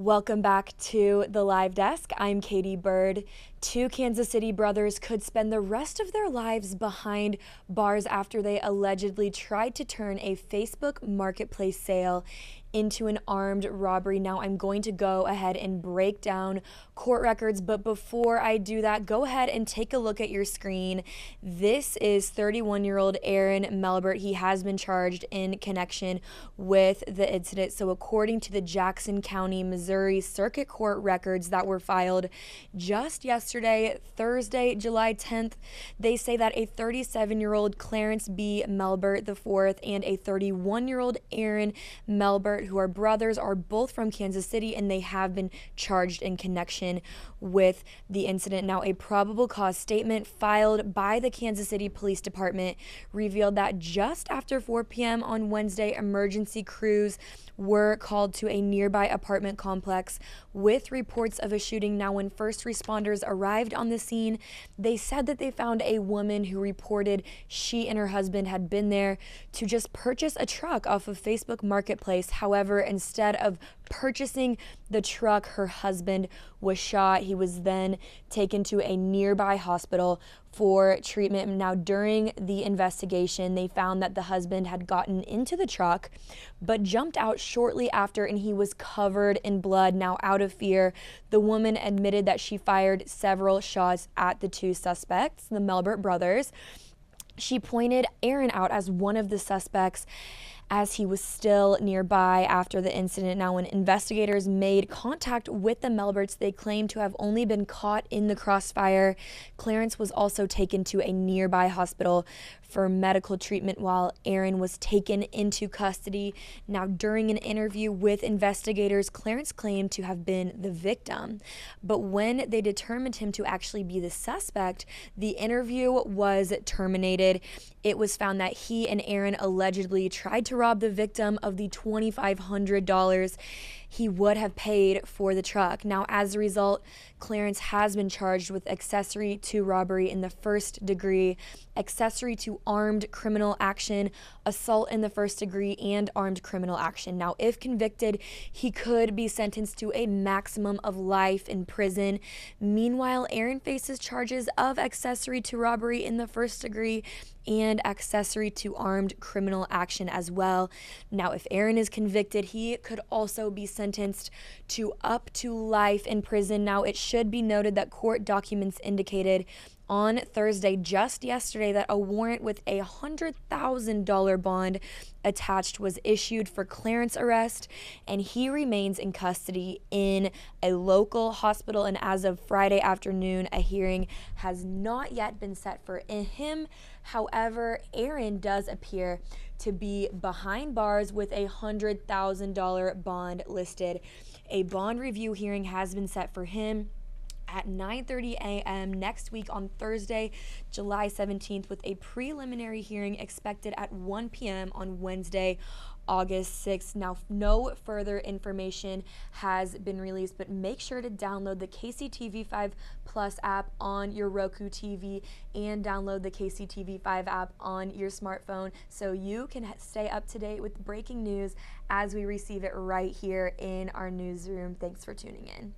Welcome back to the live desk. I'm Katie Bird. Two Kansas City brothers could spend the rest of their lives behind bars after they allegedly tried to turn a Facebook marketplace sale into an armed robbery. Now I'm going to go ahead and break down court records, but before I do that, go ahead and take a look at your screen. This is 31-year-old Aaron Melbert. He has been charged in connection with the incident. So according to the Jackson County, Missouri Circuit Court records that were filed just yesterday, Thursday, July 10th, they say that a 37-year-old Clarence B. Melbert IV and a 31-year-old Aaron Melbert, who are brothers, are both from Kansas City, and they have been charged in connection with the incident. Now, a probable cause statement filed by the Kansas City Police Department revealed that just after 4 p.m. on Wednesday, emergency crews were called to a nearby apartment complex with reports of a shooting. Now, when first responders arrived on the scene, they said that they found a woman who reported she and her husband had been there to just purchase a truck off of Facebook Marketplace. However, instead of purchasing the truck, her husband was shot. He was then taken to a nearby hospital for treatment. Now, during the investigation, they found that the husband had gotten into the truck but jumped out shortly after, and he was covered in blood. Now, out of fear, the woman admitted that she fired several shots at the two suspects, the Melbert brothers. She pointed Aaron out as one of the suspects as he was still nearby after the incident. Now, when investigators made contact with the Melberts, they claimed to have only been caught in the crossfire. Clarence was also taken to a nearby hospital for medical treatment while Aaron was taken into custody. Now, during an interview with investigators, Clarence claimed to have been the victim. But when they determined him to actually be the suspect, the interview was terminated. It was found that he and Aaron allegedly tried to rob the victim of the $2,500 he would have paid for the truck. Now, as a result, Clarence has been charged with accessory to robbery in the first degree, accessory to armed criminal action, assault in the first degree, and armed criminal action. Now, if convicted, he could be sentenced to a maximum of life in prison. Meanwhile, Aaron faces charges of accessory to robbery in the first degree and accessory to armed criminal action as well. Now, if Aaron is convicted, he could also be sentenced to up to life in prison. Now, it should be noted that court documents indicated on Thursday, just yesterday, that a warrant with a $100,000 bond attached was issued for Clarence's arrest, and he remains in custody in a local hospital. And as of Friday afternoon, a hearing has not yet been set for him. However, Aaron does appear to be behind bars with a $100,000 bond listed. A bond review hearing has been set for him at 9:30 a.m. next week on Thursday, July 17th, with a preliminary hearing expected at 1 p.m. on Wednesday, August 6th. Now, no further information has been released, but make sure to download the KCTV5 Plus app on your Roku TV and download the KCTV5 app on your smartphone so you can stay up to date with breaking news as we receive it right here in our newsroom. Thanks for tuning in.